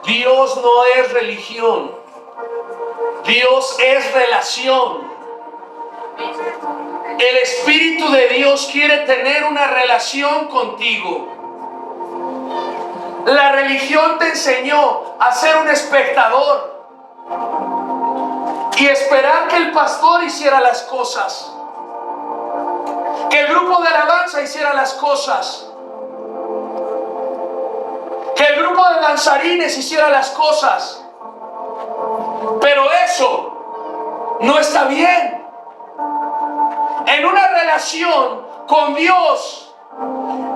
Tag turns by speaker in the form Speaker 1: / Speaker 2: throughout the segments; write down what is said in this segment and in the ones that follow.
Speaker 1: Dios no es religión. Dios es relación. El Espíritu de Dios quiere tener una relación contigo. La religión te enseñó a ser un espectador y esperar que el pastor hiciera las cosas, que el grupo de alabanza hiciera las cosas, que el grupo de danzarines hiciera las cosas. Pero eso no está bien. En una relación con Dios,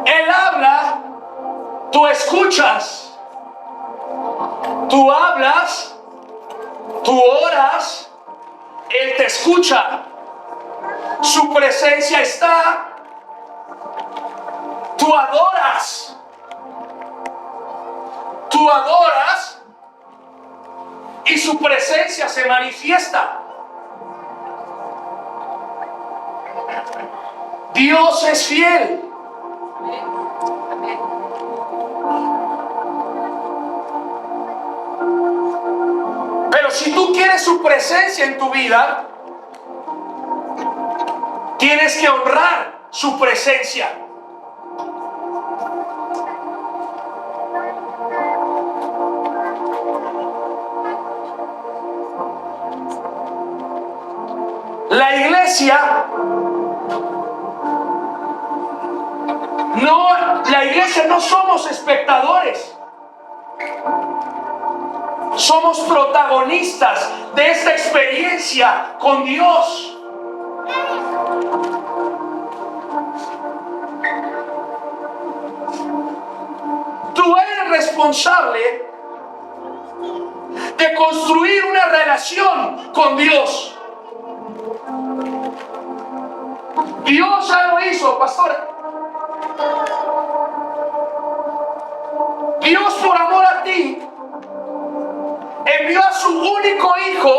Speaker 1: Él habla, tú escuchas, tú hablas, tú oras, Él te escucha, su presencia está, tú adoras y su presencia se manifiesta. Dios es fiel. Pero si tú quieres su presencia en tu vida, tienes que honrar su presencia. La iglesia no somos espectadores. Somos protagonistas de esta experiencia con Dios. Tú eres responsable de construir una relación con Dios. Dios ya lo hizo, pastor. Dios, por amor a ti, envió a su único hijo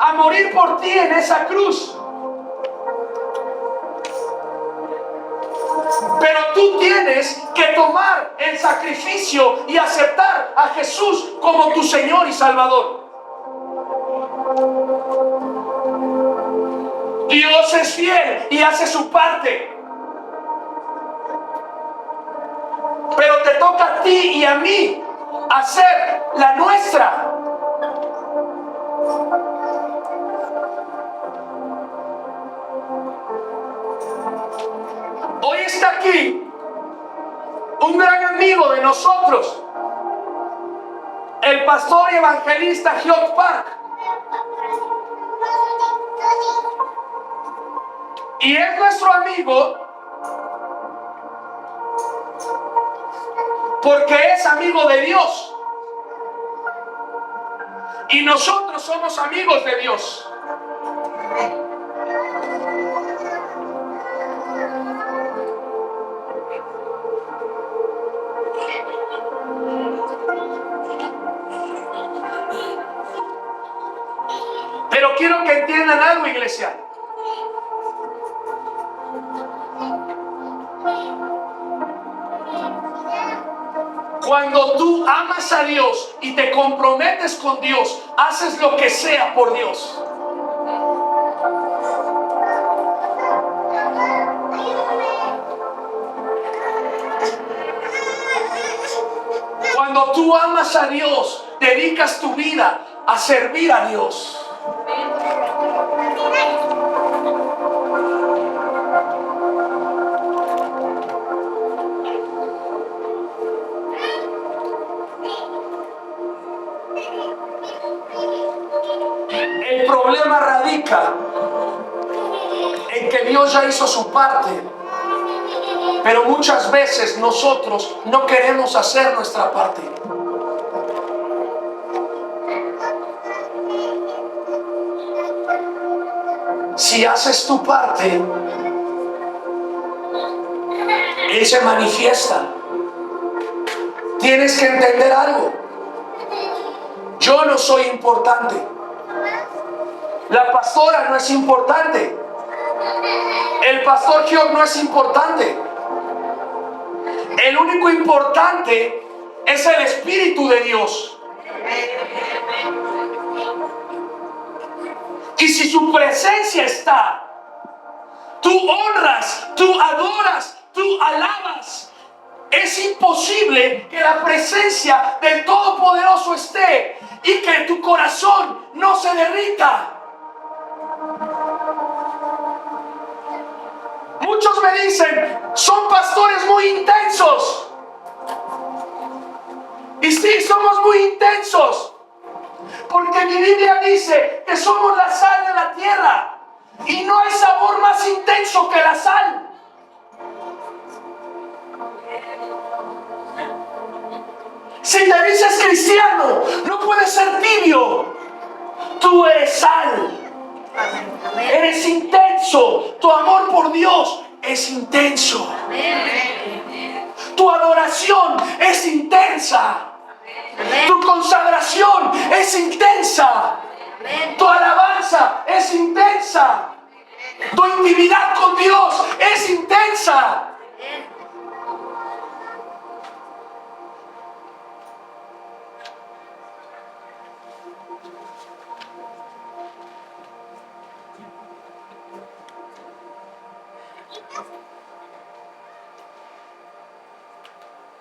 Speaker 1: a morir por ti en esa cruz. Pero tú tienes que tomar el sacrificio y aceptar a Jesús como tu Señor y Salvador. Dios es fiel y hace su parte. Pero te toca a ti y a mí hacer la nuestra. Hoy está aquí un gran amigo de nosotros, el pastor y evangelista Geoff Park. Y es nuestro amigo porque es amigo de Dios. Y nosotros somos amigos de Dios. Pero quiero que entiendan algo, iglesia. Cuando tú amas a Dios y te comprometes con Dios, haces lo que sea por Dios. Cuando tú amas a Dios, dedicas tu vida a servir a Dios. El problema radica en que Dios ya hizo su parte, pero muchas veces nosotros no queremos hacer nuestra parte. Si haces tu parte, Él se manifiesta. Tienes que entender algo. Yo no soy importante. La pastora no es importante. El pastor Geoff no es importante. El único importante es el Espíritu de Dios. Y si su presencia está, tú honras, tú adoras, tú alabas. Es imposible que la presencia del Todopoderoso esté y que tu corazón no se derrita. Muchos me dicen, son pastores muy intensos. Y sí, somos muy intensos. Porque mi Biblia dice que somos la sal de la tierra. Y no hay sabor más intenso que la sal. Si te dices cristiano, no puedes ser tibio. Tú eres sal. Eres intenso. Tu amor por Dios es intenso. Tu adoración es intensa. Tu consagración es intensa. Tu alabanza es intensa. Tu intimidad con Dios es intensa.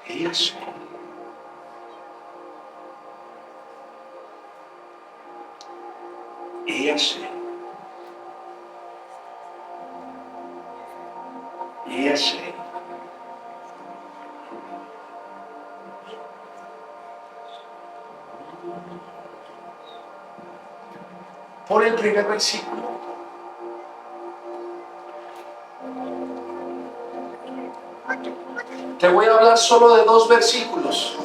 Speaker 1: Ella sé. Ella sé. Ella sé. Por el primer versículo. Te voy a hablar solo de 2 versículos.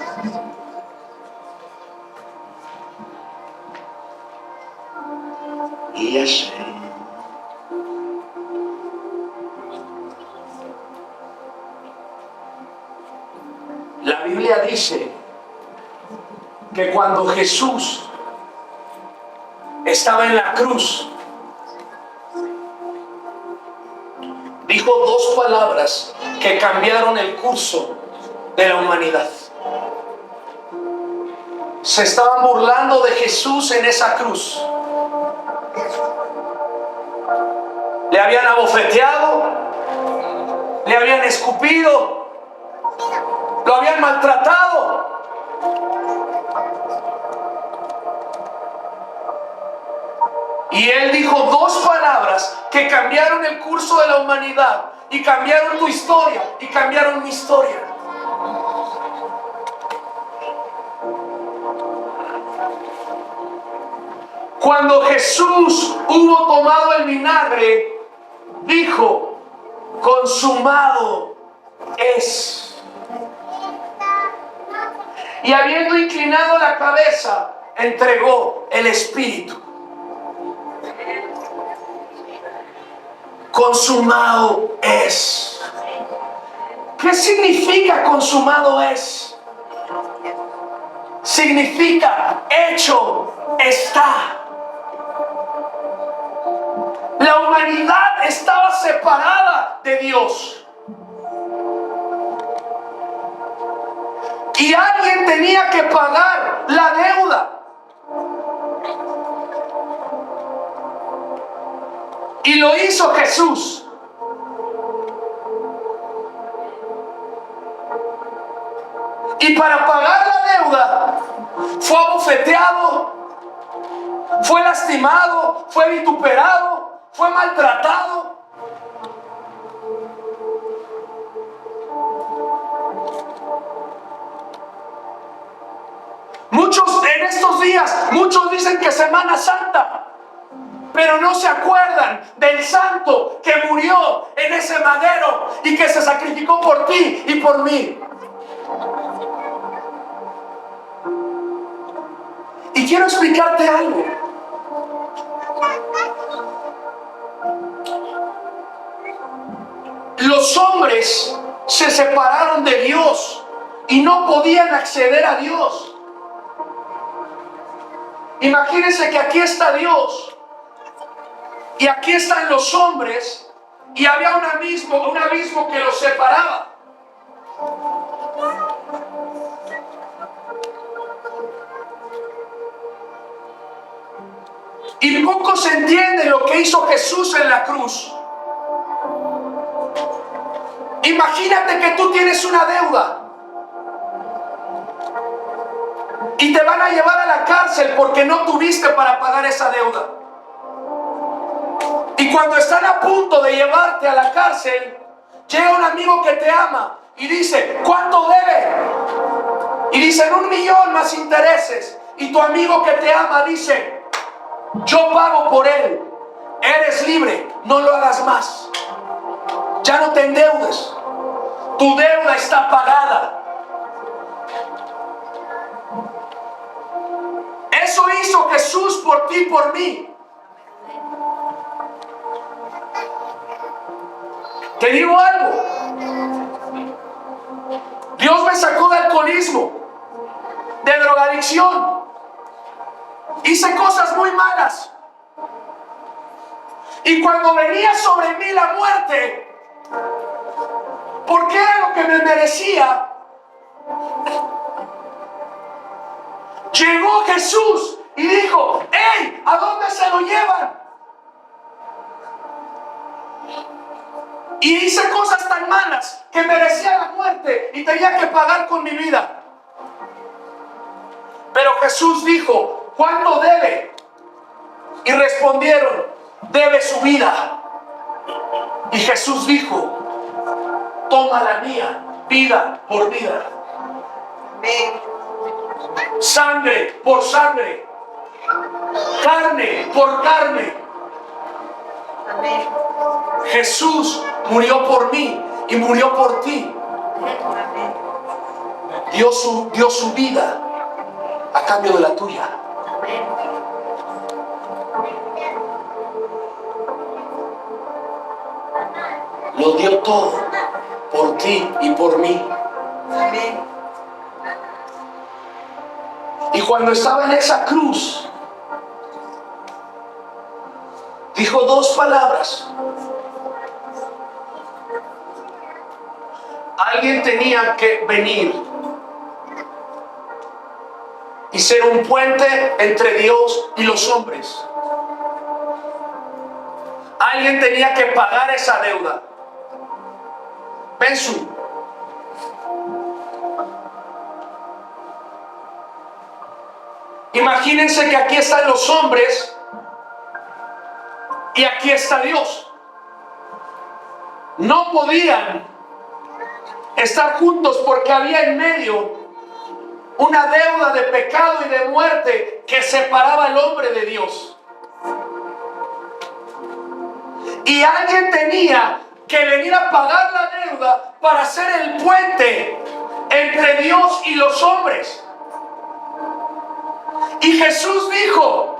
Speaker 1: Ella sé. La Biblia dice que cuando Jesús estaba en la cruz, dijo 2 palabras que cambiaron el curso de la humanidad. Se estaban burlando de Jesús en esa cruz. Le habían abofeteado, le habían escupido, lo habían maltratado. Y él dijo 2 palabras que cambiaron el curso de la humanidad y cambiaron tu historia y cambiaron mi historia. Cuando Jesús hubo tomado el vinagre, dijo, consumado es. Y habiendo inclinado la cabeza, entregó el Espíritu. Consumado es. ¿Qué significa consumado es? Significa hecho está. La humanidad estaba separada de Dios. Y alguien tenía que pagar la deuda. Y lo hizo Jesús. Y para pagar la deuda, fue abofeteado, fue lastimado, fue vituperado, fue maltratado. Muchos en estos días, muchos dicen que Semana Santa, pero no se acuerdan del santo que murió en ese madero y que se sacrificó por ti y por mí. Y quiero explicarte algo. Los hombres se separaron de Dios y no podían acceder a Dios. Imagínense que aquí está Dios y aquí están los hombres y había un abismo que los separaba. Y pocos entienden lo que hizo Jesús en la cruz. Imagínate que tú tienes una deuda y te van a llevar a la cárcel porque no tuviste para pagar esa deuda. Y cuando están a punto de llevarte a la cárcel, llega un amigo que te ama y dice, ¿cuánto debe? Y dicen 1 millón más intereses. Y tu amigo que te ama dice, yo pago por él. Eres libre, no lo hagas más. Ya no te endeudes. Tu deuda está pagada. Eso hizo Jesús por ti y por mí. Te digo algo. Dios me sacó de alcoholismo, de drogadicción. Hice cosas muy malas. Y cuando venía sobre mí la muerte, porque era lo que me merecía, llegó Jesús y dijo, ¡hey! ¿A dónde se lo llevan? Y hice cosas tan malas que merecía la muerte y tenía que pagar con mi vida. Pero Jesús dijo, ¿cuánto debe? Y respondieron, debe su vida. Y Jesús dijo, toma la mía, vida por vida. Sangre por sangre. Carne por carne. Jesús murió por mí y murió por ti. Dio su vida a cambio de la tuya. Lo dio todo por ti y por mí. Y cuando estaba en esa cruz, dijo 2 palabras. Alguien tenía que venir y ser un puente entre Dios y los hombres. Alguien tenía que pagar esa deuda. Pensu. Imagínense que aquí están los hombres y aquí está Dios. No podían estar juntos porque había en medio una deuda de pecado y de muerte que separaba al hombre de Dios. Y alguien tenía que venir a pagar la deuda para ser el puente entre Dios y los hombres. Y Jesús dijo,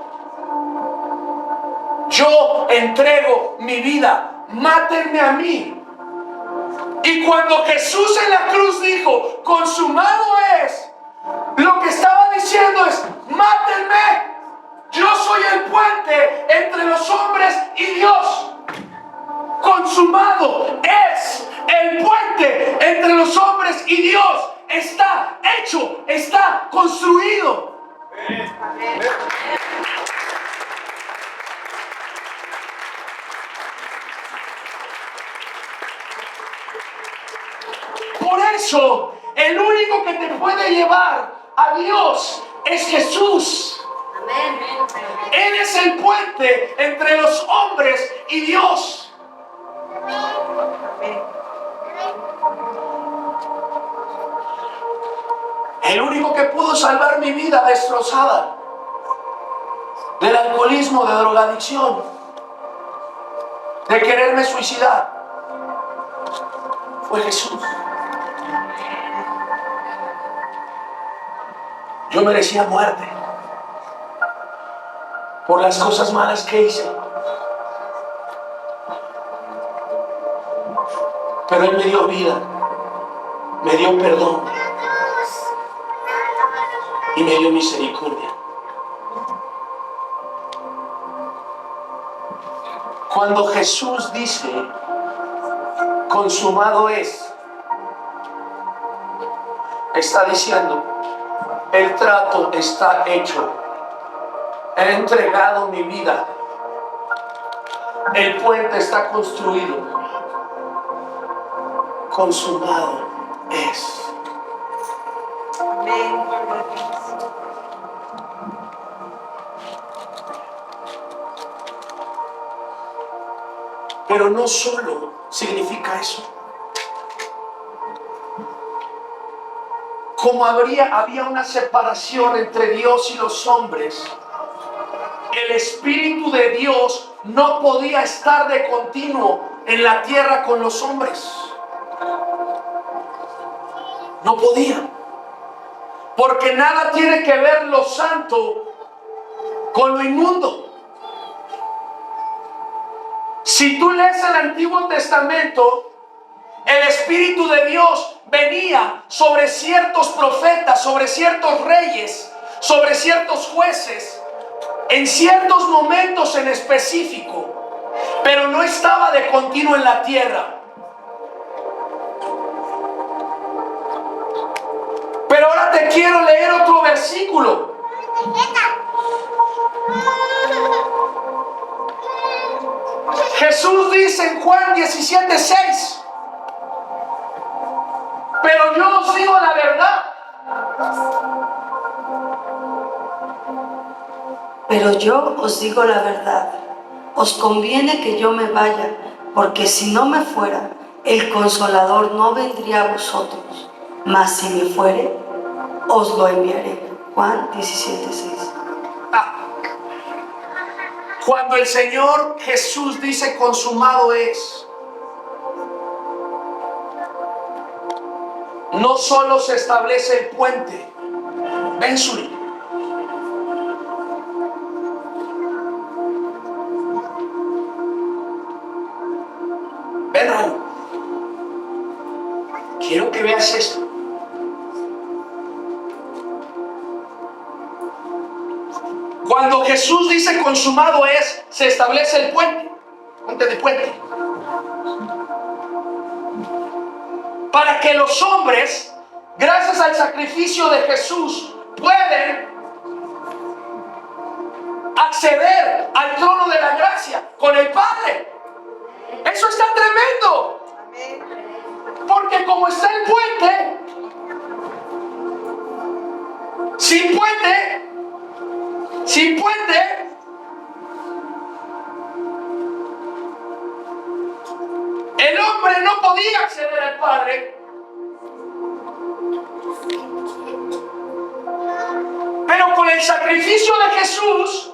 Speaker 1: yo entrego mi vida, mátenme a mí. Y cuando Jesús en la cruz dijo, consumado es, lo que estaba diciendo es, mátenme. Yo soy el puente entre los hombres y Dios. Consumado es el puente entre los hombres y Dios. Está hecho, está construido. Por eso, el único que te puede llevar a Dios es Jesús. Él es el puente entre los hombres y Dios. El único que pudo salvar mi vida destrozada del alcoholismo, de drogadicción, de quererme suicidar, fue Jesús. Yo merecía muerte por las cosas malas que hice, pero Él me dio vida, me dio perdón y me dio misericordia. Cuando Jesús dice, consumado es, está diciendo, el trato está hecho. he entregado mi vida. El puente está construido. Consumado es.
Speaker 2: Amén.
Speaker 1: Pero no solo significa eso. Como había una separación entre Dios y los hombres, el Espíritu de Dios no podía estar de continuo en la tierra con los hombres. No podía. Porque nada tiene que ver lo santo con lo inmundo. Si tú lees el Antiguo Testamento, el Espíritu de Dios venía sobre ciertos profetas, sobre ciertos reyes, sobre ciertos jueces, en ciertos momentos en específico, pero no estaba de continuo en la tierra. Pero ahora te quiero leer otro versículo. Jesús dice en Juan 17:6, pero yo os digo la verdad.
Speaker 3: Pero yo os digo la verdad, os conviene que yo me vaya, porque si no me fuera, el Consolador no vendría a vosotros, mas si me fuere, os lo enviaré. Juan 17:6.
Speaker 1: Cuando el Señor Jesús dice consumado es, no solo se establece el puente, ven Suri, ven Raúl, quiero que veas esto. Cuando Jesús dice consumado es, se establece el puente, puente de puente, para que los hombres, gracias al sacrificio de Jesús, pueden acceder al trono de la gracia con el Padre. Eso está tremendo. Porque como está el puente, sin puente, el hombre no podía acceder al Padre. Pero con el sacrificio de Jesús,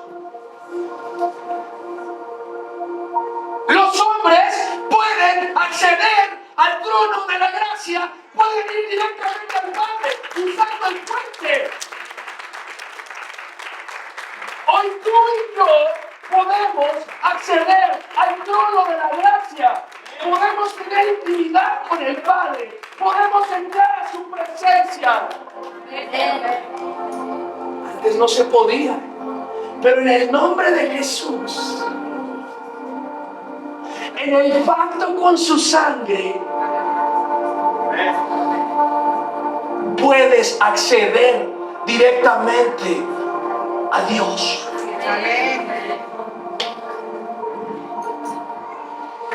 Speaker 1: los hombres pueden acceder al trono de la gracia, pueden ir directamente al Padre usando el puente. Hoy tú y yo podemos acceder al trono de la gracia, podemos tener intimidad con el Padre, podemos entrar a su presencia. Antes no se podía, pero en el nombre de Jesús, en el pacto con su sangre, puedes acceder directamente a Dios.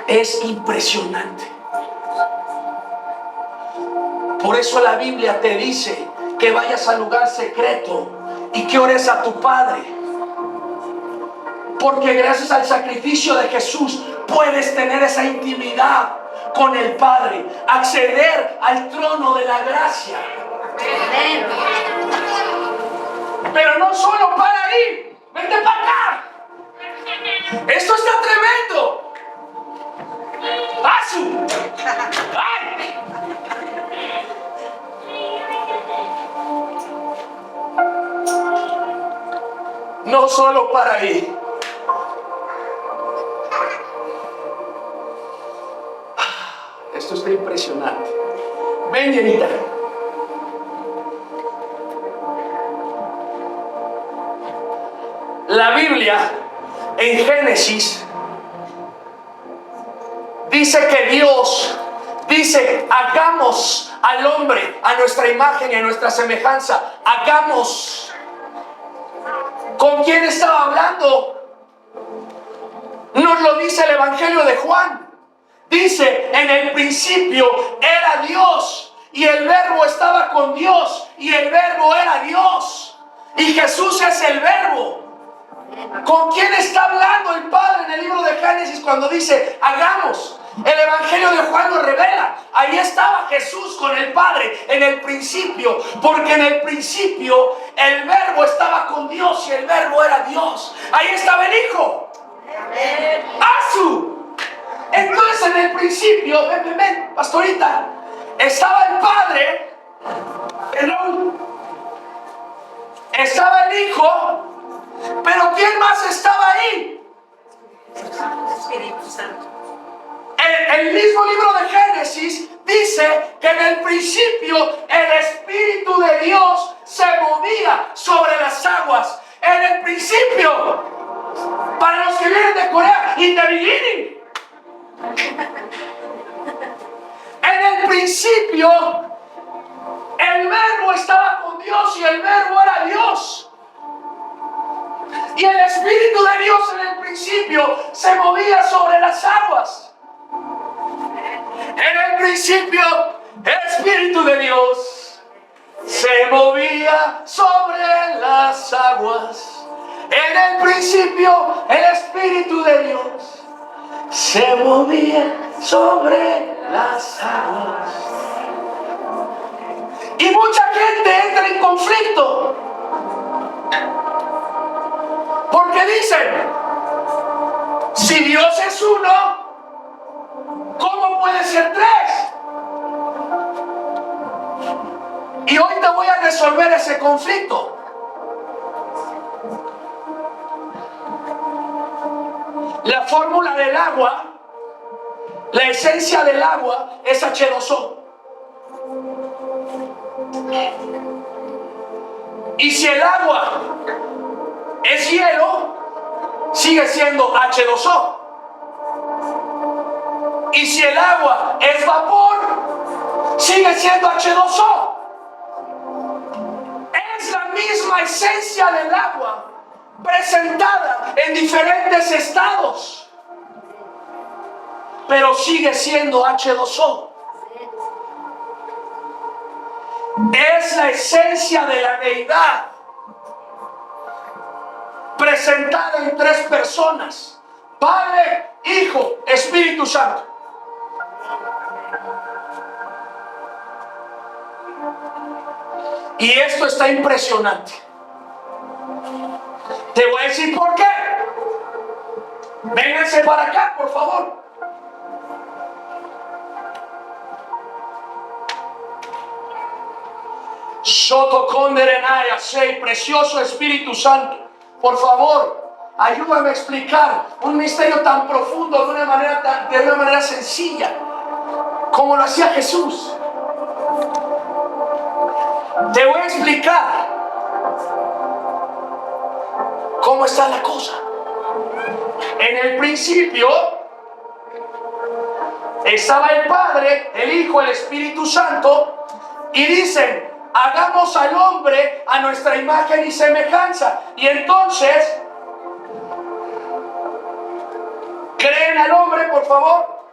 Speaker 1: Es impresionante. Por eso la Biblia te dice que vayas al lugar secreto y que ores a tu Padre. Porque gracias al sacrificio de Jesús puedes tener esa intimidad con el Padre, acceder al trono de la gracia. Pero no solo para ir, vente para acá. Esto está tremendo. ¡Asu! ¡Ay! No solo para ir. Esto está impresionante. Ven, Jenita. La Biblia en Génesis dice que Dios dice: hagamos al hombre a nuestra imagen y a nuestra semejanza. Hagamos con ¿Con quién estaba hablando? Nos lo dice el Evangelio de Juan. Dice, en el principio era Dios y el Verbo estaba con Dios y el Verbo era Dios. Y Jesús es el Verbo. ¿Con quién está hablando el Padre en el libro de Génesis cuando dice, hagamos? El Evangelio de Juan lo revela. Ahí estaba Jesús con el Padre en el principio, porque en el principio el Verbo estaba con Dios y el Verbo era Dios. Ahí estaba el Hijo. ¡Asu! Entonces en el principio, ven, pastorita, estaba el Padre, estaba el Hijo, pero ¿quién más estaba ahí?
Speaker 2: Espíritu Santo.
Speaker 1: El mismo libro de Génesis dice que en el principio el Espíritu de Dios se movía sobre las aguas. En el principio, para los que vienen de Corea, in the beginning. En el principio, el Verbo estaba con Dios y el Verbo era Dios. Y el Espíritu de Dios en el principio se movía sobre las aguas. En el principio, el Espíritu de Dios se movía sobre las aguas. En el principio, el Espíritu de Dios se movía sobre las aguas. Y mucha gente entra en conflicto. Porque dicen, si Dios es uno, ¿cómo puede ser tres? Y hoy te voy a resolver ese conflicto. La fórmula del agua, la esencia del agua es H2O. Y si el agua es hielo, sigue siendo H2O. Y si el agua es vapor, sigue siendo H2O. Es la misma esencia del agua, presentada en diferentes estados, pero sigue siendo H2O. Es la esencia de la deidad, presentada en tres personas: Padre, Hijo, Espíritu Santo. Y esto está impresionante. Te voy a decir por qué. Vénganse para acá, por favor. Soto Conderenaya, sei, precioso Espíritu Santo. Por favor, ayúdame a explicar un misterio tan profundo de una manera sencilla, como lo hacía Jesús. Te voy a explicar cómo está la cosa. En el principio estaba el Padre, el Hijo, el Espíritu Santo, y dicen, hagamos al hombre a nuestra imagen y semejanza. Y entonces, creen al hombre, por favor.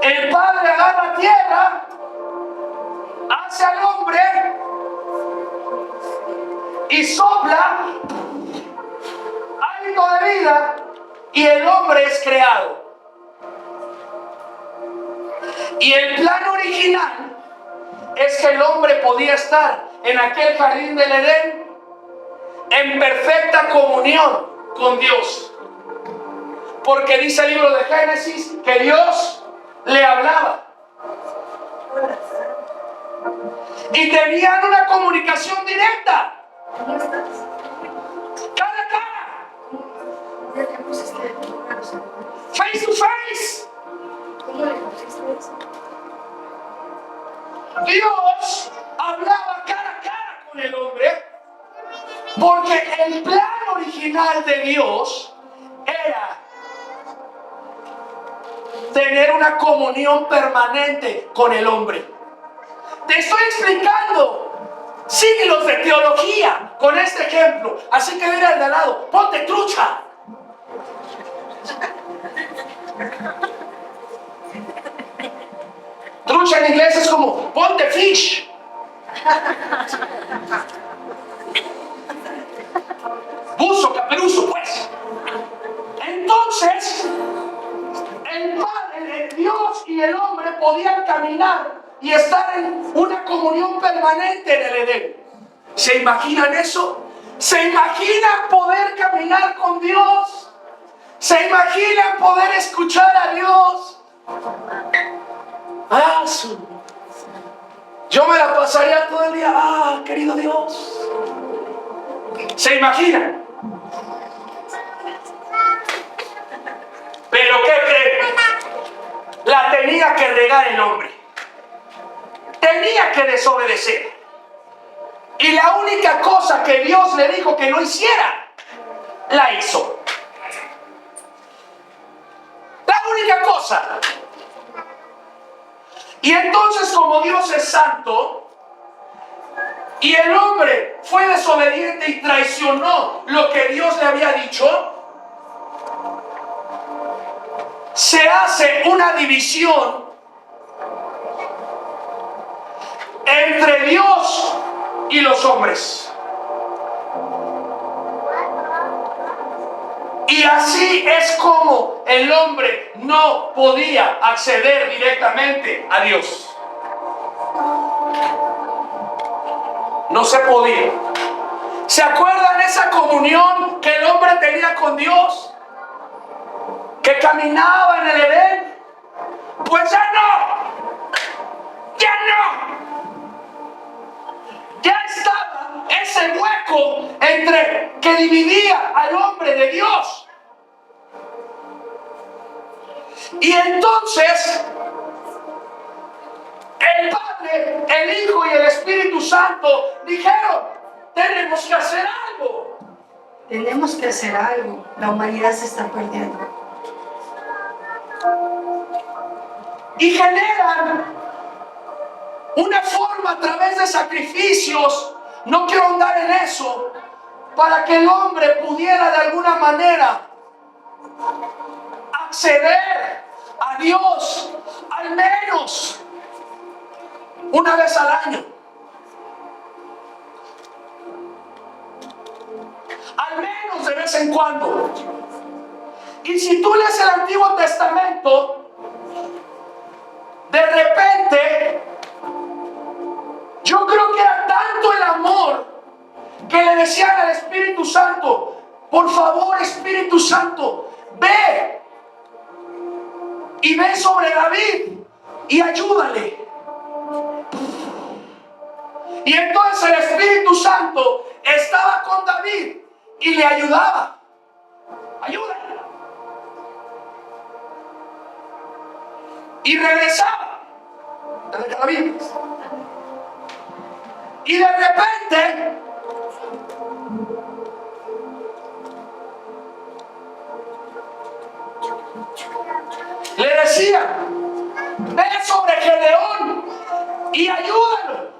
Speaker 1: El Padre agarra tierra, hace al hombre y sopla hálito de vida, y el hombre es creado. Y el plan original es que el hombre podía estar en aquel jardín del Edén en perfecta comunión con Dios, porque dice el libro de Génesis que Dios le hablaba y tenían una comunicación directa, cara a cara, face to face. Dios hablaba cara a cara con el hombre, porque el plan original de Dios era tener una comunión permanente con el hombre. Te estoy explicando siglos de teología con este ejemplo. Así que dile al de al lado, ponte trucha. Trucha en inglés es como, ponte fish. Buzo, caperuzo, pues. Entonces, el Padre, Dios y el hombre podían caminar y estar en una comunión permanente en el Edén. ¿Se imaginan eso? ¿Se imaginan poder caminar con Dios? ¿Se imaginan poder escuchar a Dios? Yo me la pasaría todo el día, querido Dios. ¿Se imaginan? Pero ¿qué creen? La tenía que regar el hombre. Tenía que desobedecer. Y la única cosa que Dios le dijo que no hiciera, la hizo. La única cosa. Y entonces, como Dios es santo, y el hombre fue desobediente y traicionó lo que Dios le había dicho, se hace una división entre Dios y los hombres. Y así es como el hombre no podía acceder directamente a Dios. No se podía. ¿Se acuerdan esa comunión que el hombre tenía con Dios? Que caminaba en el Edén. Pues ya no. Ya no. Ya estaba ese hueco entre que dividía al hombre de Dios. Y entonces el Padre, el Hijo y el Espíritu Santo dijeron, tenemos que hacer algo.
Speaker 3: Tenemos que hacer algo. La humanidad se está perdiendo.
Speaker 1: Y generan una forma a través de sacrificios, no quiero andar en eso, para que el hombre pudiera de alguna manera acceder a Dios al menos una vez al año. Al menos de vez en cuando. Y si tú lees el Antiguo Testamento, de repente, yo creo que era tanto el amor que le decían al Espíritu Santo, por favor, Espíritu Santo, ve y ve sobre David y ayúdale. Y entonces el Espíritu Santo estaba con David y le ayudaba. Ayúdale. Y regresaba desde David. Y de repente le decía, ve sobre Gedeón y ayúdalo.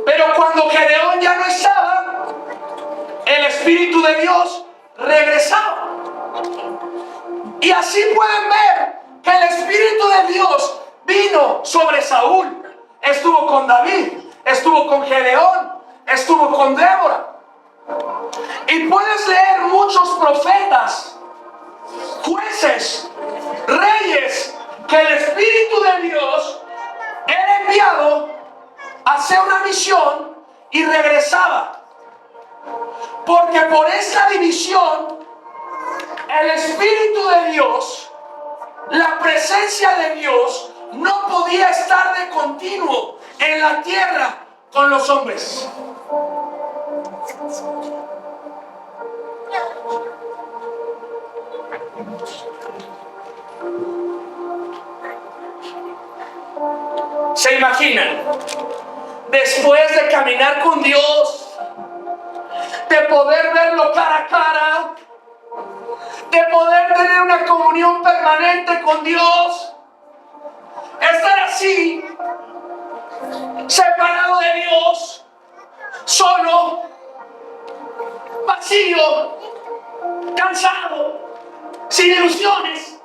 Speaker 1: Pero cuando Gedeón ya no estaba, el Espíritu de Dios regresaba. Y así pueden ver que el Espíritu de Dios vino sobre Saúl. Estuvo con David, estuvo con Gedeón, estuvo con Débora. Y puedes leer muchos profetas, jueces, reyes, que el Espíritu de Dios era enviado a hacer una misión y regresaba. Porque por esta división, el Espíritu de Dios, la presencia de Dios, no podía estar de continuo en la tierra con los hombres. ¿Se imaginan? Después de caminar con Dios, de poder verlo cara a cara, de poder tener una comunión permanente con Dios, estar así separado de Dios, solo, vacío, cansado, sin ilusiones.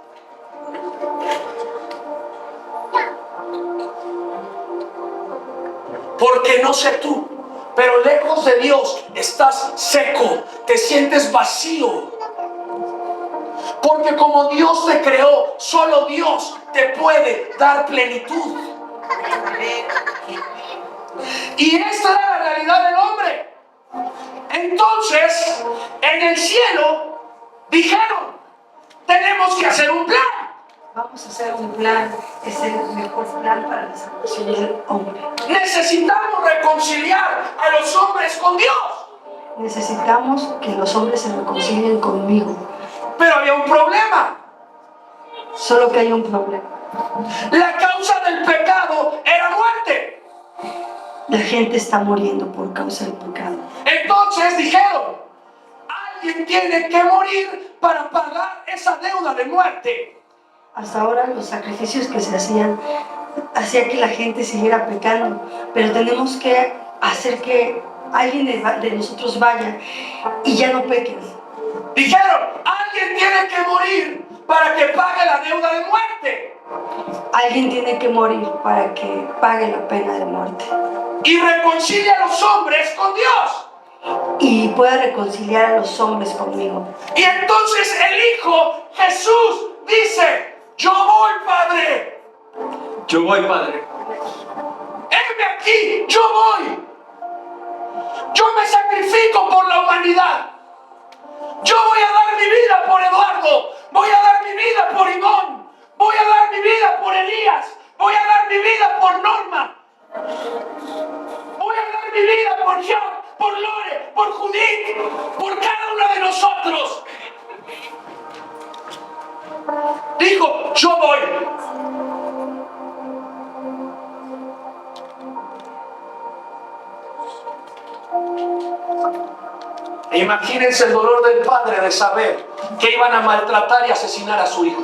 Speaker 1: Porque no sé tú, pero lejos de Dios estás seco, te sientes vacío. Porque como Dios te creó, solo Dios te puede dar plenitud. Y esta era la realidad del hombre. Entonces, en el cielo dijeron, tenemos que hacer un plan.
Speaker 3: Vamos a hacer un plan, es el mejor plan para la salvación del hombre.
Speaker 1: Necesitamos reconciliar a los hombres con Dios.
Speaker 3: Necesitamos que los hombres se reconcilien conmigo.
Speaker 1: Pero había un problema.
Speaker 3: Solo que hay un problema.
Speaker 1: La causa del pecado era muerte.
Speaker 3: La gente está muriendo por causa del pecado.
Speaker 1: Entonces dijeron, alguien tiene que morir para pagar esa deuda de muerte.
Speaker 3: Hasta ahora los sacrificios que se hacían que la gente siguiera pecando, pero tenemos que hacer que alguien de nosotros vaya y ya no pequen.
Speaker 1: Dijeron, alguien tiene que morir para que pague la deuda de muerte.
Speaker 3: Alguien tiene que morir para que pague la pena de muerte.
Speaker 1: Y reconcilia a los hombres con Dios.
Speaker 3: Y pueda reconciliar a los hombres conmigo.
Speaker 1: Y entonces el Hijo Jesús dice, yo voy, Padre.
Speaker 2: Yo voy, Padre.
Speaker 1: Heme aquí, yo voy. Yo me sacrifico por la humanidad. Yo voy a dar mi vida por Eduardo. Voy a dar mi vida por Ivonne. Voy a dar mi vida por Elías. Voy a dar mi vida por Norma. Voy a dar mi vida por John, por Lore, por Judith, por cada uno de nosotros. Dijo, yo voy. Imagínense el dolor del padre de saber que iban a maltratar y asesinar a su hijo.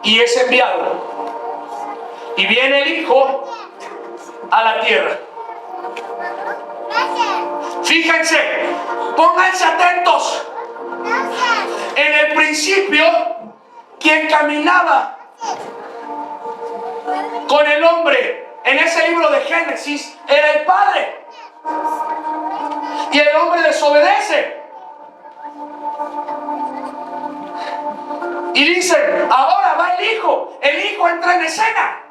Speaker 1: Y es enviado. Y viene el hijo a la tierra. Fíjense, pónganse atentos. En el principio, quien caminaba con el hombre en ese libro de Génesis era el padre. Y el hombre desobedece. Y dicen, ahora va el hijo entra en escena.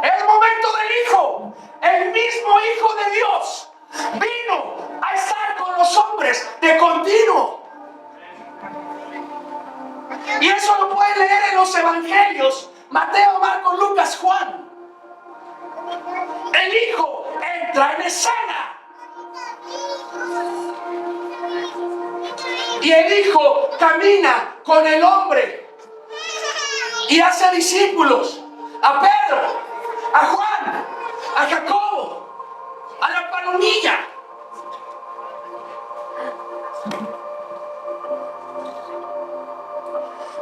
Speaker 1: Es momento del hijo. El mismo Hijo de Dios vino a estar con los hombres de continuo. Y eso lo pueden leer en los evangelios: Mateo, Marcos, Lucas, Juan. El hijo entra en escena. Y el hijo camina con el hombre y hace discípulos a Pedro, a Juan, a Jacobo, a la palomilla.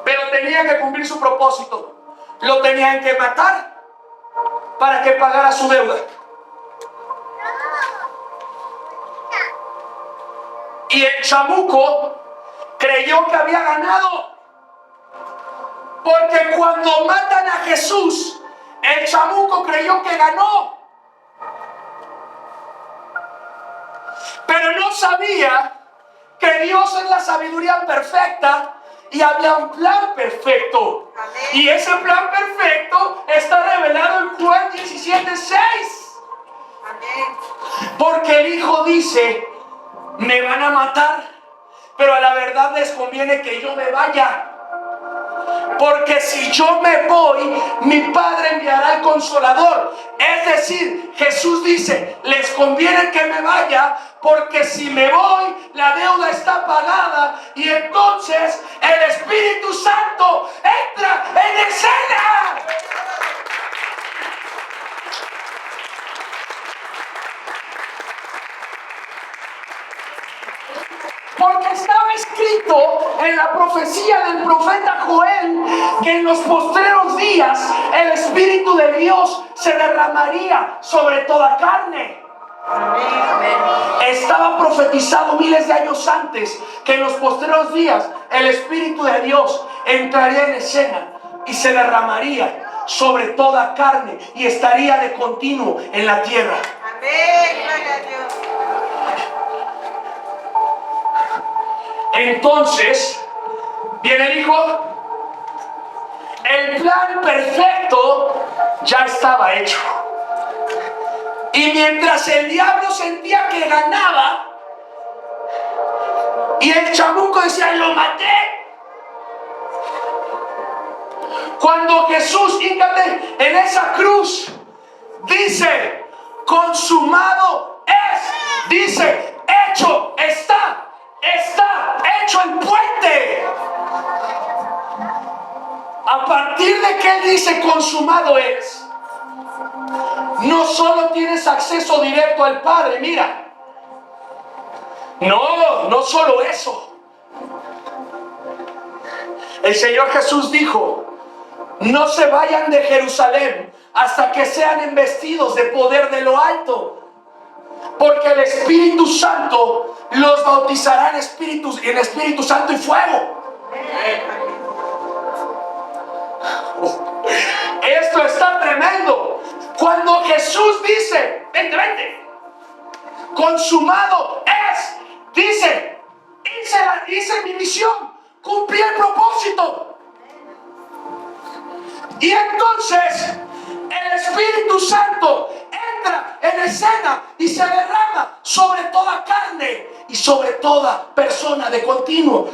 Speaker 1: Pero tenía que cumplir su propósito. Lo tenían que matar para que pagara su deuda. Y el chamuco creyó que había ganado, porque cuando matan a Jesús, el chamuco creyó que ganó, pero no sabía que Dios es la sabiduría perfecta y había un plan perfecto. Amén. Y ese plan perfecto está revelado en Juan 17:6. Porque el Hijo dice: me van a matar, pero a la verdad les conviene que yo me vaya. Porque si yo me voy, mi Padre enviará al Consolador. Es decir, Jesús dice, les conviene que me vaya, porque si me voy, la deuda está pagada y entonces el Espíritu Santo entra en escena. Porque estaba escrito en la profecía profecía del profeta Joel que en los postreros días el Espíritu de Dios se derramaría sobre toda carne. Estaba profetizado miles de años antes que en los postreros días el Espíritu de Dios entraría en escena y se derramaría sobre toda carne y estaría de continuo en la tierra.
Speaker 4: Amén, gloria a Dios.
Speaker 1: Entonces, viene el Hijo. El plan perfecto ya estaba hecho. Y mientras el diablo sentía que ganaba, y el chamuco decía, lo maté. Cuando Jesús, fíjate, en esa cruz, dice, consumado es, dice, hecho está hecho el puente. A partir de que Él dice, consumado es, no solo tienes acceso directo al Padre, mira. No solo eso. El Señor Jesús dijo, no se vayan de Jerusalén hasta que sean investidos de poder de lo alto. Porque el Espíritu Santo los bautizará en Espíritu Santo y fuego. Esto está tremendo. Cuando Jesús dice, vente, consumado es, dice, hice mi misión, cumplí el propósito. Y entonces el Espíritu Santo entra en escena y se derrama sobre toda carne y sobre toda persona de continuo.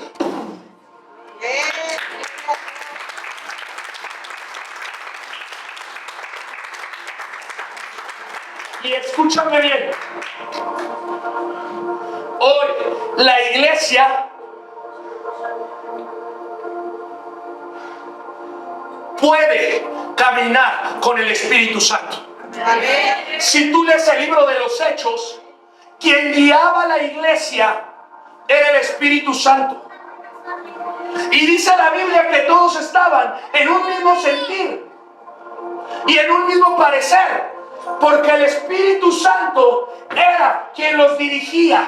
Speaker 1: Y escúchame bien. Hoy la iglesia puede caminar con el Espíritu Santo. Amén. Si tú lees el libro de los Hechos, quien guiaba a la iglesia era el Espíritu Santo. Y dice la Biblia que todos estaban en un mismo sentir y en un mismo parecer, porque el Espíritu Santo era quien los dirigía.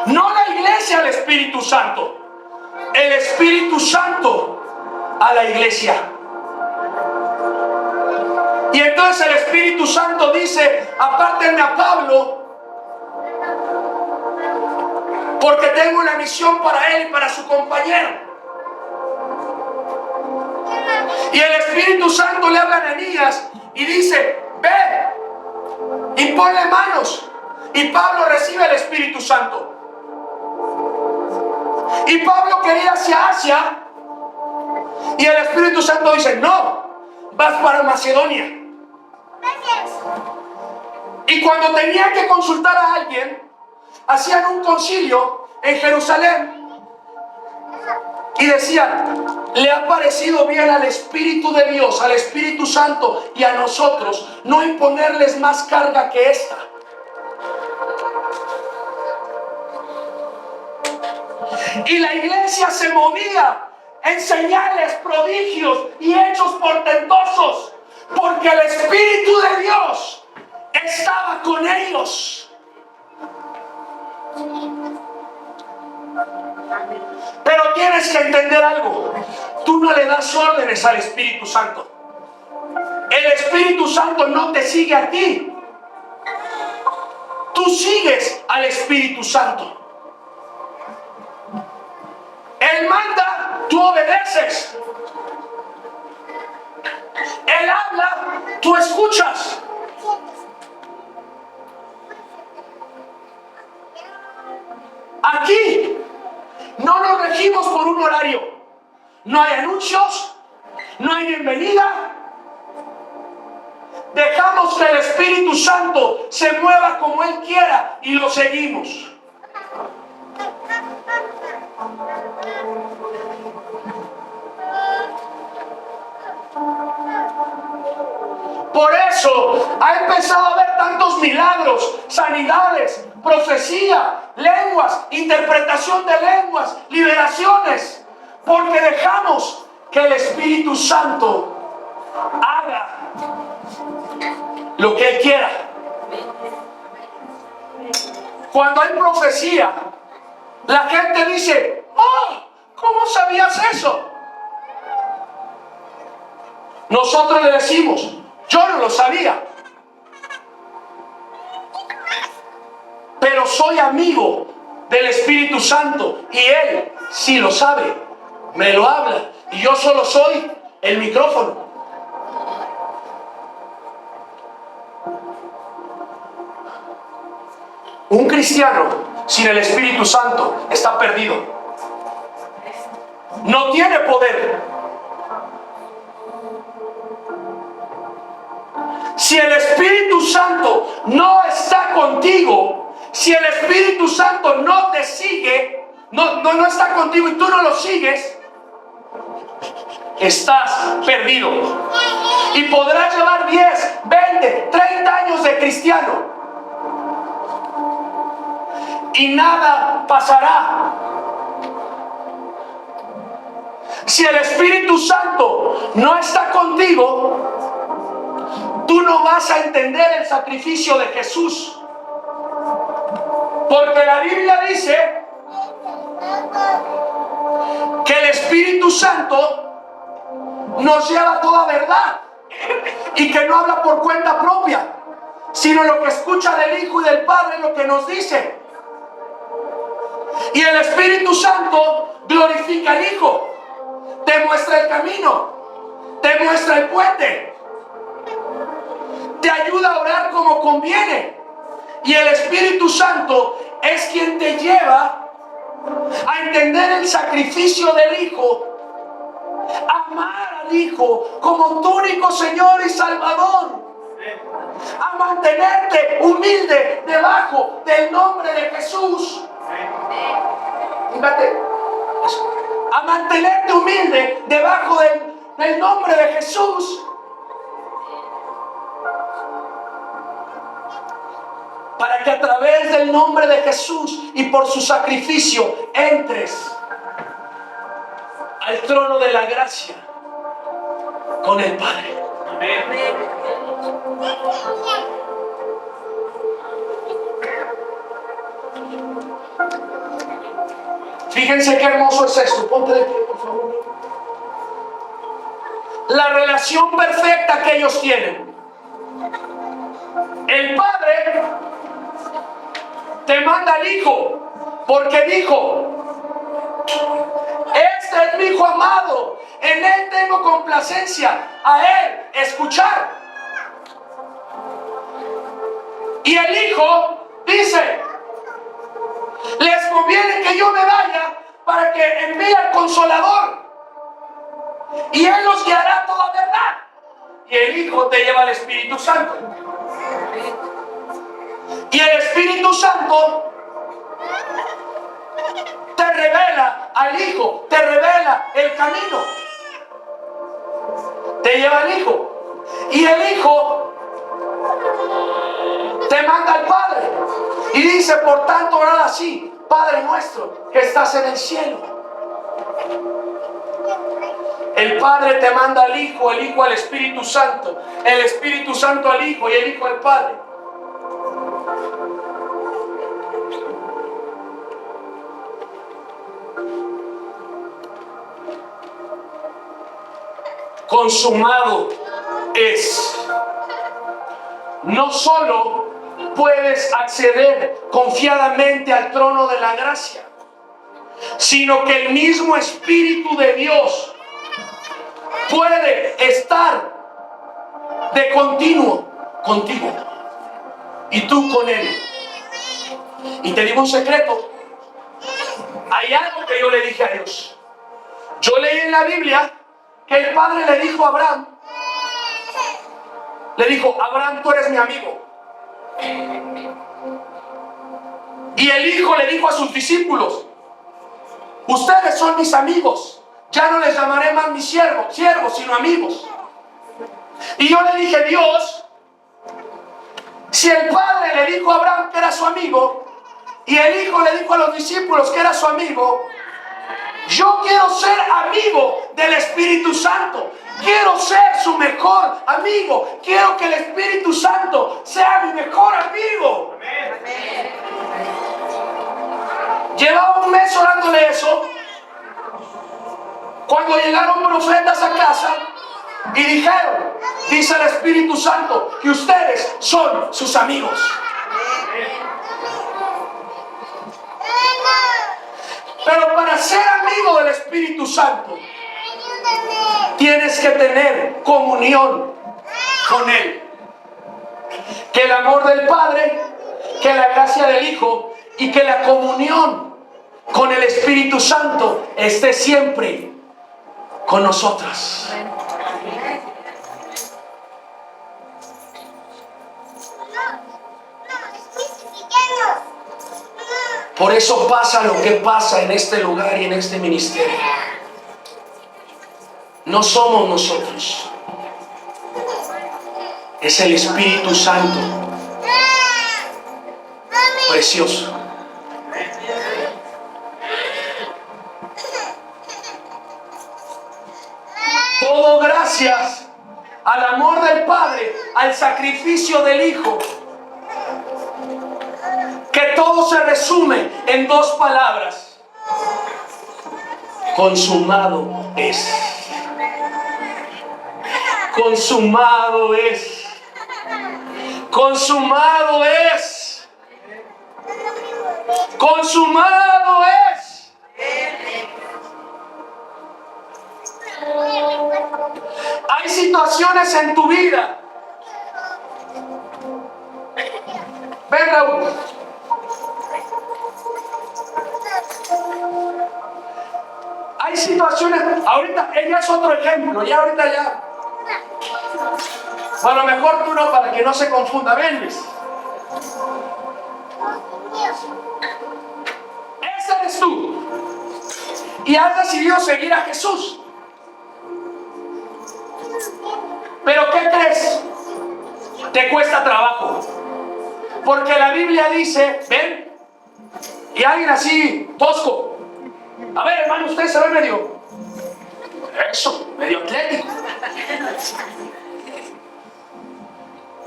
Speaker 1: No la iglesia al Espíritu Santo, el Espíritu Santo a la iglesia. Y entonces el Espíritu Santo dice, apártenme a Pablo, porque tengo una misión para él y para su compañero. Y el Espíritu Santo le habla a Ananías y dice, ve y ponle manos. Y Pablo recibe el Espíritu Santo. Y Pablo quería hacia Asia, y el Espíritu Santo dice, no, vas para Macedonia. Y cuando tenían que consultar a alguien, hacían un concilio en Jerusalén y decían, le ha parecido bien al Espíritu de Dios, al Espíritu Santo y a nosotros no imponerles más carga que esta. Y la iglesia se movía en señales, prodigios y hechos portentosos, porque el Espíritu de Dios estaba con ellos. Pero tienes que entender algo. Tú no le das órdenes al Espíritu Santo. El Espíritu Santo no te sigue a ti. Tú sigues al Espíritu Santo. Él manda, tú obedeces. Él habla, tú escuchas. Aquí no nos regimos por un horario. No hay anuncios, no hay bienvenida. Dejamos que el Espíritu Santo se mueva como Él quiera y lo seguimos. Por eso ha empezado a haber tantos milagros, sanidades, profecía, lenguas, interpretación de lenguas, liberaciones, porque dejamos que el Espíritu Santo haga lo que Él quiera. Cuando hay profecía, la gente dice: oh, ¿cómo sabías eso? Nosotros le decimos: yo no lo sabía, pero soy amigo del Espíritu Santo y Él sí lo sabe, me lo habla, y yo solo soy el micrófono. Un cristiano sin el Espíritu Santo está perdido. No tiene poder. Si el Espíritu Santo no está contigo, si el Espíritu Santo no te sigue, no está contigo y tú no lo sigues, estás perdido. Y podrás llevar 10, 20, 30 años de cristiano y nada pasará. Si el Espíritu Santo no está contigo, tú no vas a entender el sacrificio de Jesús. Porque la Biblia dice que el Espíritu Santo nos lleva a toda verdad y que no habla por cuenta propia, sino lo que escucha del Hijo y del Padre, lo que nos dice. Y el Espíritu Santo glorifica al Hijo, te muestra el camino, te muestra el puente, te ayuda a orar como conviene. Y el Espíritu Santo es quien te lleva a entender el sacrificio del Hijo, a amar al Hijo como tu único Señor y Salvador, a mantenerte humilde debajo del nombre de Jesús. Fíjate, a mantenerte humilde debajo del nombre de Jesús, para que a través del nombre de Jesús y por su sacrificio entres al trono de la gracia con el Padre. Amén. Fíjense qué hermoso es esto. Ponte de pie, por favor. La relación perfecta que ellos tienen. El Padre te manda al Hijo porque dijo: este es mi Hijo amado, en Él tengo complacencia, a Él escuchar. Y el Hijo dice: les conviene que yo me vaya para que envíe al Consolador y Él los guiará a toda verdad. Y el Hijo te lleva al Espíritu Santo. Y el Espíritu Santo te revela al Hijo, te revela el camino, te lleva al Hijo. Y el Hijo te manda al Padre y dice: por tanto, orad así: Padre nuestro que estás en el cielo. El Padre te manda al Hijo, el Hijo al Espíritu Santo, el Espíritu Santo al Hijo y el Hijo al Padre. Consumado es. No solo puedes acceder confiadamente al trono de la gracia, sino que el mismo Espíritu de Dios puede estar de continuo contigo y tú con Él. Y te digo un secreto: hay algo que yo le dije a Dios. Yo leí en la Biblia que el Padre le dijo a Abraham, Abraham, tú eres mi amigo. Y el Hijo le dijo a sus discípulos: ustedes son mis amigos, ya no les llamaré más mis siervos, sino amigos. Y yo le dije: Dios, si el Padre le dijo a Abraham que era su amigo, Y el Hijo le dijo a los discípulos que era su amigo: yo quiero ser amigo del Espíritu Santo. Quiero ser su mejor amigo. Quiero que el Espíritu Santo sea mi mejor amigo. Llevaba un mes orándole eso, cuando llegaron profetas a casa y dijeron: dice el Espíritu Santo que ustedes son sus amigos. Pero para ser amigo del Espíritu Santo tienes que tener comunión con Él. Que el amor del Padre, que la gracia del Hijo y que la comunión con el Espíritu Santo esté siempre con nosotras. Por eso pasa lo que pasa en este lugar y en este ministerio. No somos nosotros, es el Espíritu Santo precioso. Todo gracias al amor del Padre, al sacrificio del Hijo, que todo se resume en dos palabras: consumado es. Consumado es. Consumado es. Consumado es. Hay situaciones en tu vida. Ven, Raúl. Hay situaciones, ahorita ella es otro ejemplo, ya ahorita ya. Bueno, mejor tú no, para que no se confunda. Ven, Luis. Ese eres tú. Y has decidido seguir a Jesús. Pero ¿qué crees? Te cuesta trabajo. Porque la Biblia dice, ven, y alguien así, tosco. A ver, hermano, usted se ve medio, eso, medio atlético.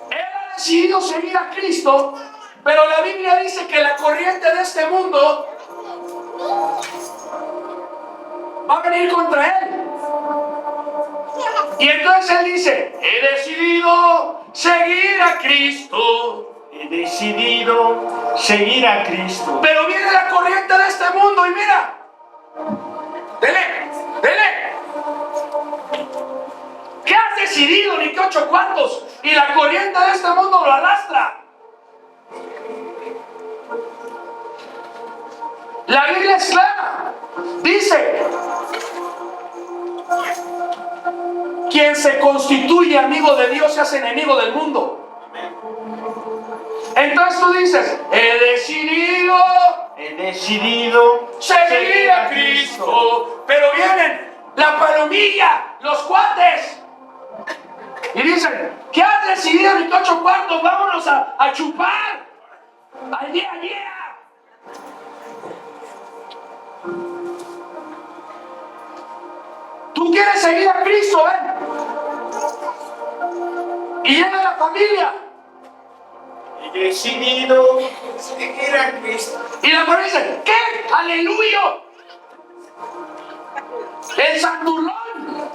Speaker 1: Él ha decidido seguir a Cristo, pero la Biblia dice que la corriente de este mundo va a venir contra él. Y entonces él dice: he decidido seguir a Cristo.
Speaker 2: He decidido seguir a Cristo.
Speaker 1: Pero viene la corriente de este mundo y mira, dele. ¿Qué has decidido? Ni que 8 cuartos. Y la corriente de este mundo lo arrastra. La Biblia es clara. Dice: quien se constituye amigo de Dios se hace enemigo del mundo. Entonces tú dices: he decidido seguir a Cristo. Pero vienen la palomilla, los cuates, y dicen: ¿qué has decidido, mi 8 cuartos? Vámonos a chupar. Al día. Tú quieres seguir a Cristo, ¿eh? Y llega la familia.
Speaker 2: He decidido seguir a Cristo.
Speaker 1: Y la familia dice: ¿qué? ¡Aleluya! El santurrón.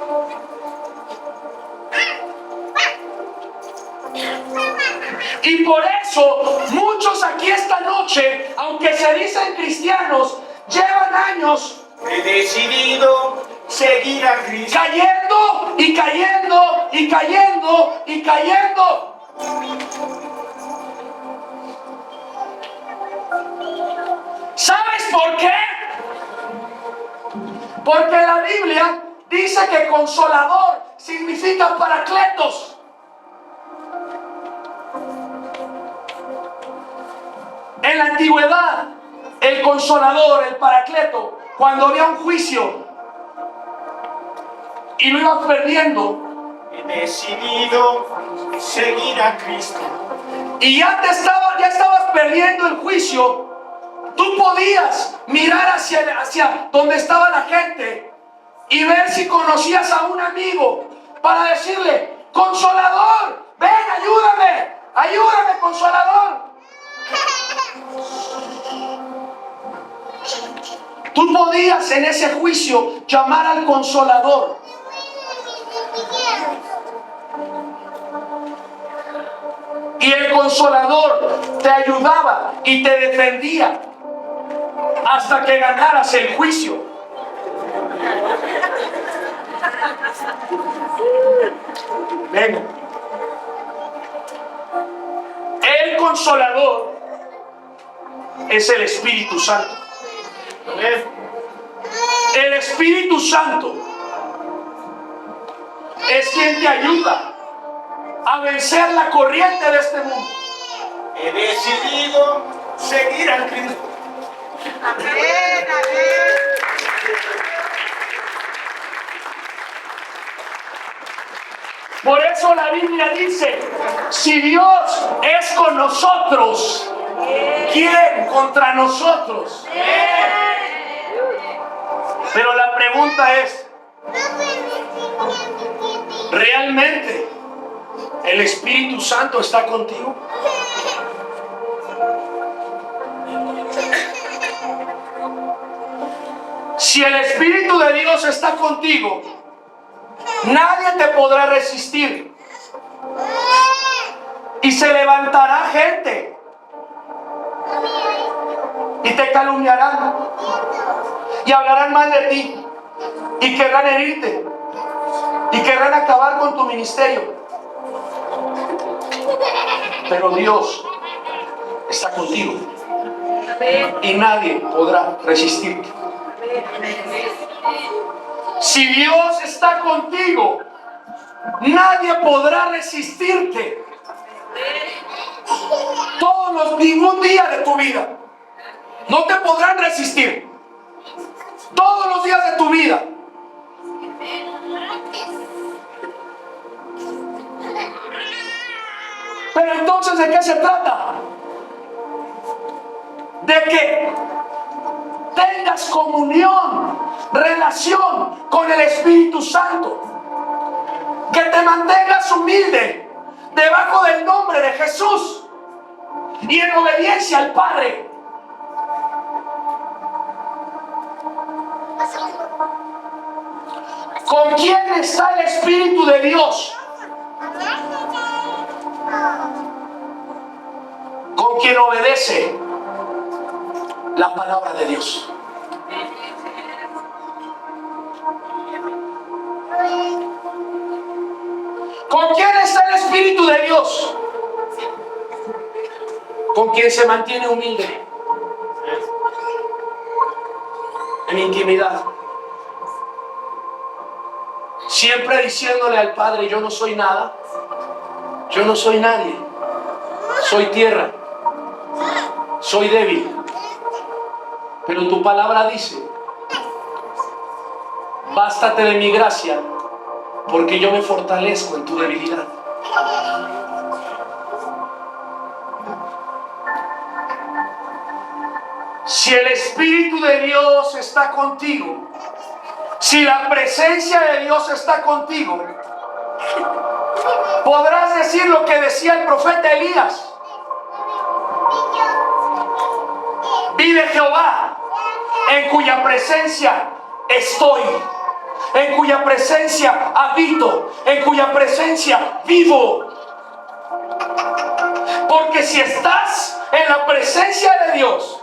Speaker 1: Y por eso muchos aquí esta noche, aunque se dicen cristianos, llevan años
Speaker 2: He decidido seguir a Cristo.
Speaker 1: cayendo y cayendo y cayendo y cayendo. ¿Sabes por qué? Porque la Biblia dice que consolador significa paracletos. En la antigüedad, el consolador, el paracleto, cuando había un juicio y lo ibas perdiendo,
Speaker 2: He decidido seguir a Cristo.
Speaker 1: y ya estabas perdiendo el juicio, Tú podías mirar hacia donde estaba la gente y ver si conocías a un amigo para decirle: Consolador, ven, ayúdame, Consolador. Tú podías en ese juicio llamar al Consolador. Y el Consolador te ayudaba y te defendía hasta que ganaras el juicio. Venga. El Consolador es el Espíritu Santo. El Espíritu Santo es quien te ayuda a vencer la corriente de este mundo.
Speaker 2: He decidido seguir a Cristo.
Speaker 4: Amén, amén.
Speaker 1: Por eso la Biblia dice: si Dios es con nosotros, ¿quién contra nosotros? Pero la pregunta es: ¿realmente el Espíritu Santo está contigo? Si el Espíritu de Dios está contigo, nadie te podrá resistir. Y se levantará gente y te calumniarán y hablarán mal de ti y querrán herirte y querrán acabar con tu ministerio. Pero Dios está contigo y nadie podrá resistirte. Si Dios está contigo, nadie podrá resistirte. Ningún día de tu vida no te podrán resistir. Todos los días de tu vida. Pero entonces, ¿de qué se trata? De que tengas comunión, relación con el Espíritu Santo. Que te mantengas humilde debajo del nombre de Jesús y en obediencia al Padre. ¿Con quién está el Espíritu de Dios? Con quien obedece la palabra de Dios. ¿Con quién está el Espíritu de Dios? Con quien se mantiene humilde en intimidad, siempre diciéndole al Padre: yo no soy nada, yo no soy nadie, soy tierra, soy débil, pero tu palabra dice: bástate de mi gracia, porque yo me fortalezco en tu debilidad. Si el Espíritu de Dios está contigo, si la presencia de Dios está contigo, podrás decir lo que decía el profeta Elías: vive Jehová, en cuya presencia estoy, en cuya presencia habito, en cuya presencia vivo. Porque si estás en la presencia de Dios,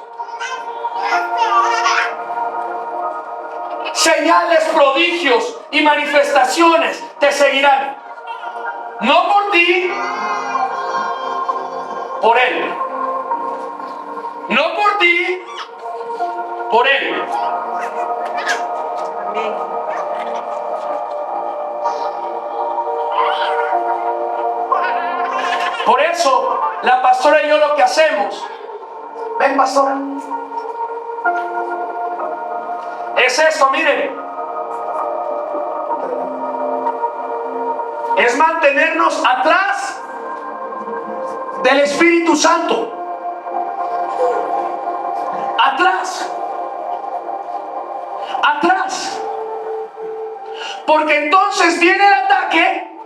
Speaker 1: señales, prodigios y manifestaciones te seguirán. No por ti, por Él. No por ti, por Él. Por eso, la pastora y yo lo que hacemos, ven pastora, es esto, miren, es mantenernos atrás del Espíritu Santo, atrás. Porque entonces viene el ataque.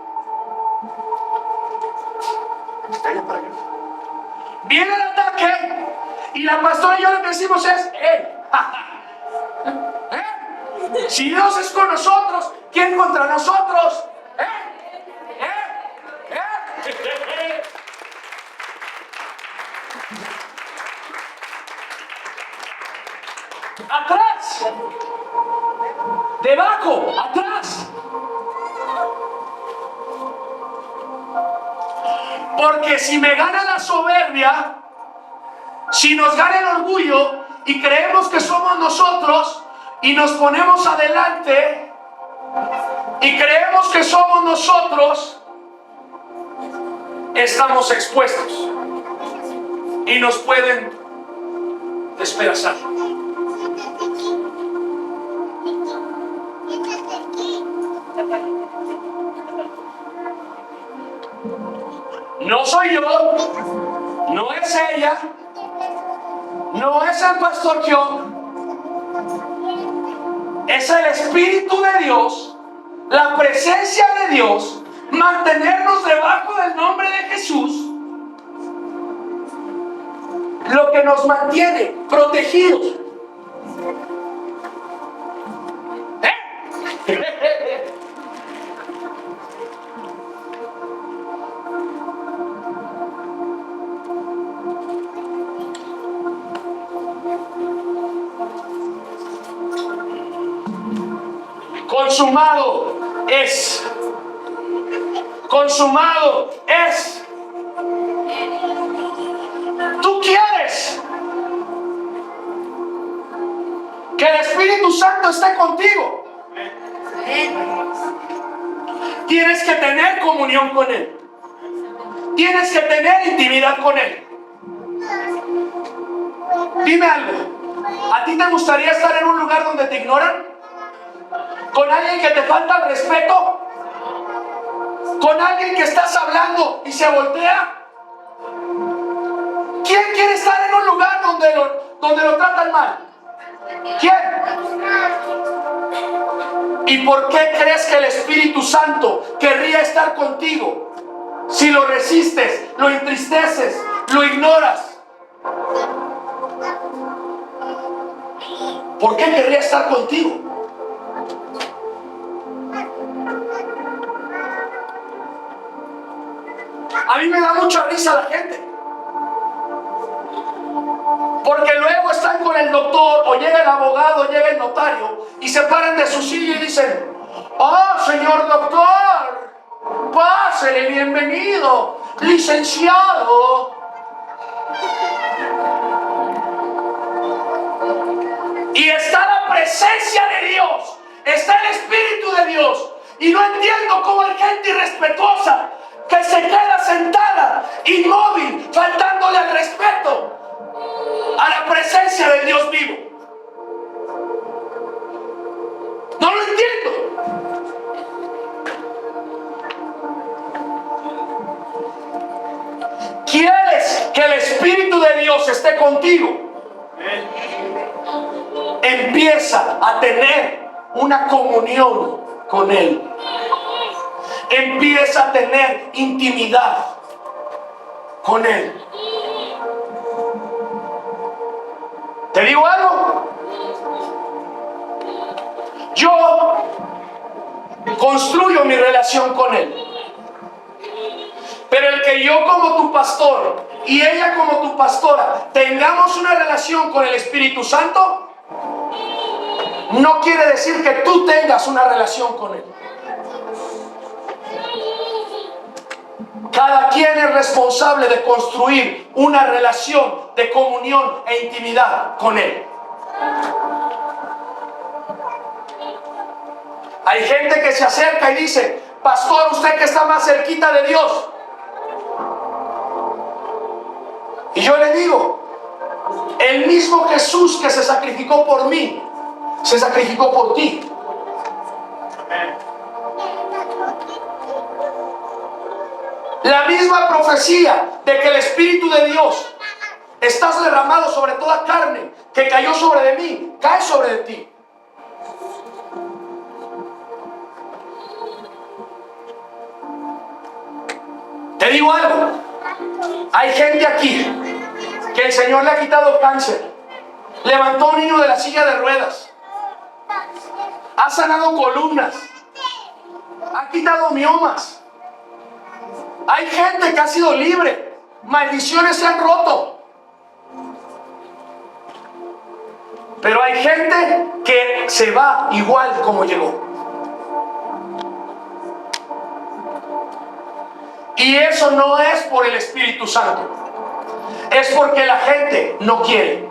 Speaker 1: Viene el ataque. Y la pastora y yo lo que decimos es: si Dios es con nosotros, ¿quién contra nosotros? Atrás, debajo, atrás. Porque si me gana la soberbia, si nos gana el orgullo y creemos que somos nosotros y nos ponemos adelante y creemos que somos nosotros, estamos expuestos y nos pueden despedazar. No soy yo, no es ella, no es el pastor John, es el Espíritu de Dios, la presencia de Dios, mantenernos debajo del nombre de Jesús, lo que nos mantiene protegidos. Consumado es. Consumado es. Tú quieres que el Espíritu Santo esté contigo. Tienes que tener comunión con Él. Tienes que tener intimidad con Él. Dime algo. ¿A ti te gustaría estar en un lugar donde te ignoran? ¿Con alguien que te falta el respeto? ¿Con alguien que estás hablando y se voltea? ¿Quién quiere estar en un lugar donde lo tratan mal? ¿Quién? ¿Y por qué crees que el Espíritu Santo querría estar contigo si lo resistes, lo entristeces, lo ignoras? ¿Por qué querría estar contigo? A mí me da mucha risa la gente, porque luego están con el doctor, o llega el abogado, o llega el notario, y se paran de su silla y dicen: "Oh, señor doctor, pásele, bienvenido, licenciado". Y está la presencia de Dios, está el Espíritu de Dios, y no entiendo cómo hay gente irrespetuosa que se queda sentada, inmóvil, faltándole al respeto a la presencia del Dios vivo. No lo entiendo. ¿Quieres que el Espíritu de Dios esté contigo? Empieza a tener una comunión con Él. Empieza a tener intimidad con Él. ¿Te digo algo? Yo construyo mi relación con Él. Pero el que yo como tu pastor y ella como tu pastora tengamos una relación con el Espíritu Santo, no quiere decir que tú tengas una relación con Él. Cada quien es responsable de construir una relación de comunión e intimidad con Él. Hay gente que se acerca y dice: "Pastor, usted que está más cerquita de Dios". Y yo le digo: el mismo Jesús que se sacrificó por mí, se sacrificó por ti. La misma profecía de que el Espíritu de Dios está derramado sobre toda carne, que cayó sobre de mí, cae sobre de ti. Te digo algo, hay gente aquí que el Señor le ha quitado cáncer, levantó a un niño de la silla de ruedas, ha sanado columnas, ha quitado miomas. Hay gente que ha sido libre, maldiciones se han roto. Pero hay gente que se va igual como llegó. Y eso no es por el Espíritu Santo, es porque la gente no quiere.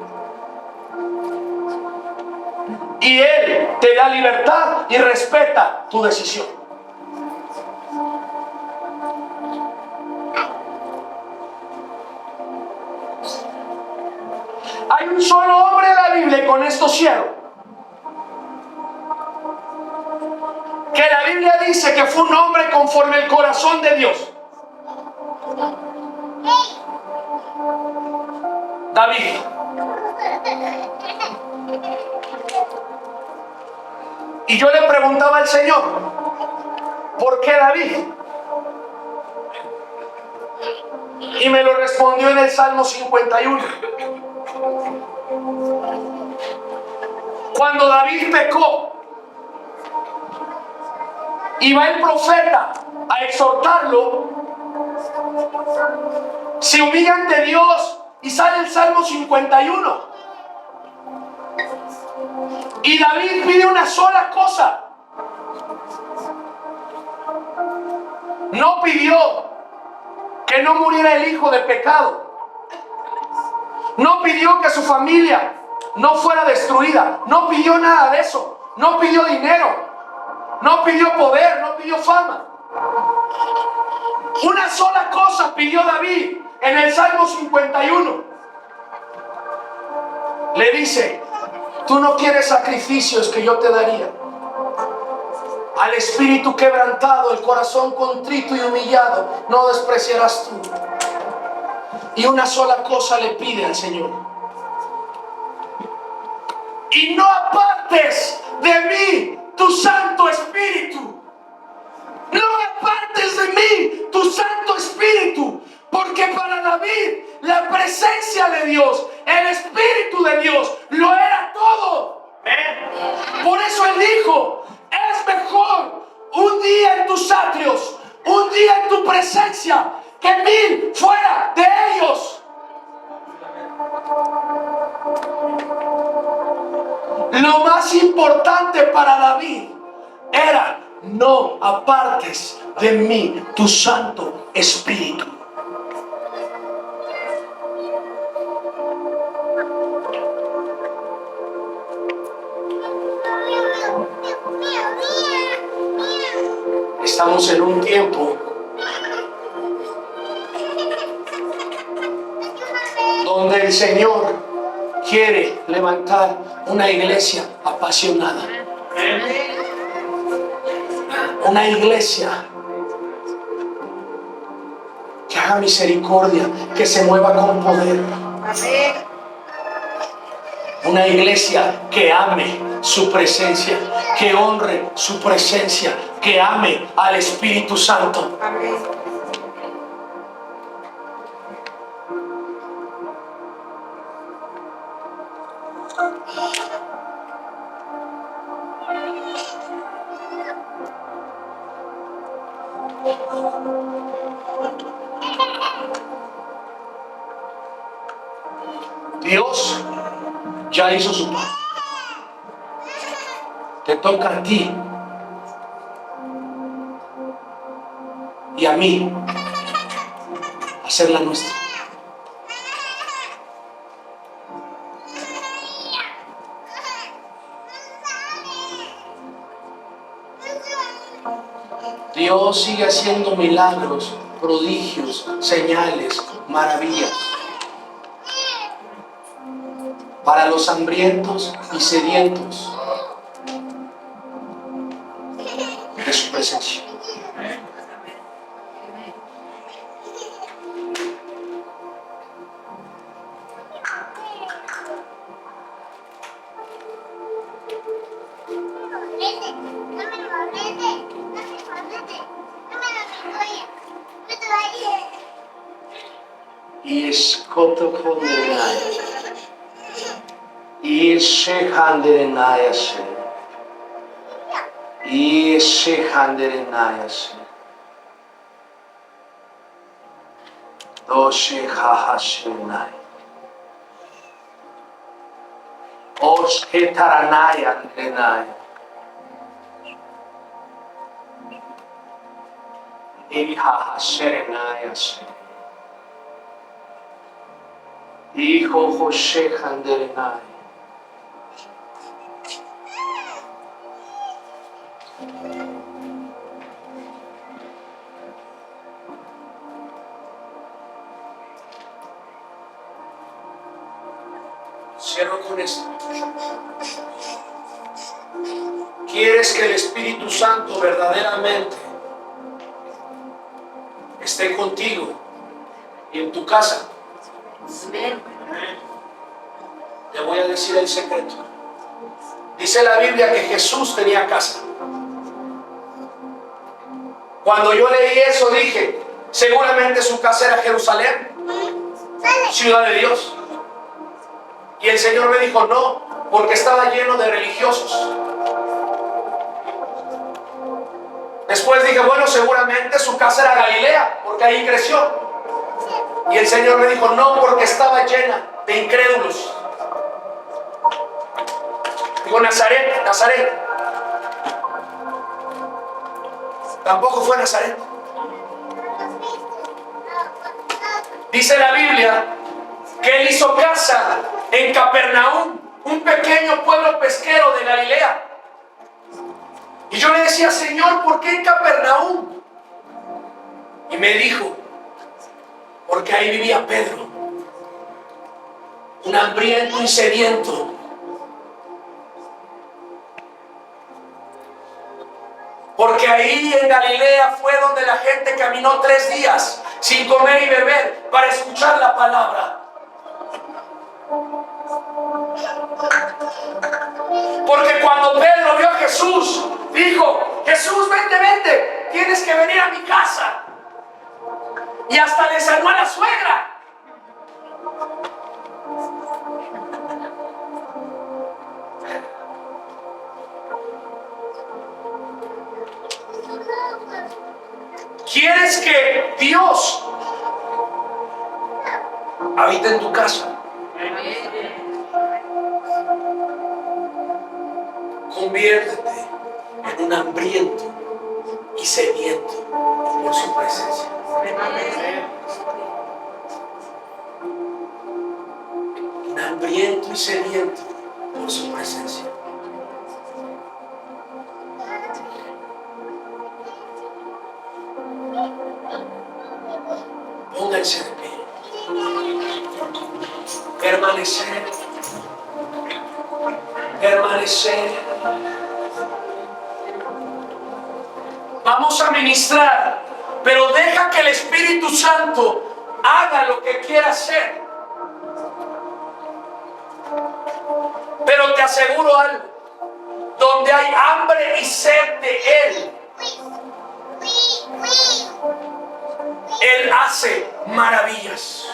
Speaker 1: Y Él te da libertad y respeta tu decisión. Hay un solo hombre en la Biblia, y con esto cierro, que la Biblia dice que fue un hombre conforme el corazón de Dios. David. Y yo le preguntaba al Señor, ¿por qué David? Y me lo respondió en el Salmo 51. Cuando David pecó y va el profeta a exhortarlo, se humilla ante Dios y sale el Salmo 51. Y David pide una sola cosa. No pidió que no muriera el hijo de pecado. No pidió que su familia no fuera destruida. No pidió nada de eso. No pidió dinero. No pidió poder. No pidió fama. Una sola cosa pidió David en el Salmo 51. Le dice: tú no quieres sacrificios que yo te daría. Al espíritu quebrantado, el corazón contrito y humillado, no despreciarás tú. Y una sola cosa le pide al Señor: y no apartes de mí tu Santo Espíritu. No apartes de mí tu Santo Espíritu. Porque para David la presencia de Dios, el Espíritu de Dios, lo era todo. Por eso él dijo: es mejor un día en tus atrios, un día en tu presencia, que 1000 fuera de ellos. Lo más importante para David era: no apartes de mí tu Santo Espíritu. Estamos en un tiempo donde el Señor quiere levantar una iglesia apasionada. Una iglesia que haga misericordia, que se mueva con poder. Una iglesia que ame su presencia, que honre su presencia, que ame al Espíritu Santo. Dios ya hizo su parte. Te toca a ti y a mí hacer la nuestra. Dios sigue haciendo milagros, prodigios, señales, maravillas para los hambrientos y sedientos de su presencia. Iskotokondenaya. Ishehanderenaya she. Ishehanderenaya she. Doshehahashenaya. Oshketaranaya anderenaya. Ihahasherenaya she. Hijo José Handerenai. Cierro con esto. ¿Quieres que el Espíritu Santo verdaderamente esté contigo y en tu casa? Te voy a decir el secreto. Dice la Biblia que Jesús tenía casa. Cuando yo leí eso dije, seguramente su casa era Jerusalén, ciudad de Dios. Y el Señor me dijo, no, porque estaba lleno de religiosos. Después dije, bueno, seguramente su casa era Galilea, porque ahí creció. Y el Señor me dijo, no, porque estaba llena de incrédulos. Digo, Nazaret, Nazaret. Tampoco fue Nazaret. Dice la Biblia que él hizo casa en Capernaum, un pequeño pueblo pesquero de Galilea. Y yo le decía, Señor, ¿por qué en Capernaum? Y me dijo, porque ahí vivía Pedro, un hambriento y sediento. Porque ahí en Galilea fue donde la gente caminó 3 días sin comer y beber para escuchar la palabra. Porque cuando Pedro vio a Jesús, dijo, Jesús, vente, vente, tienes que venir a mi casa. Y hasta le sanó a la suegra. ¿Quieres que Dios habite en tu casa? Conviértete en un hambriento y sediento por su presencia. Un hambriento y sediento por su presencia. Pónganse de pie. Permanecer. Permanecer. Vamos a ministrar, pero deja que el Espíritu Santo haga lo que quiera hacer. Pero te aseguro algo, donde hay hambre y sed de Él, Él hace maravillas.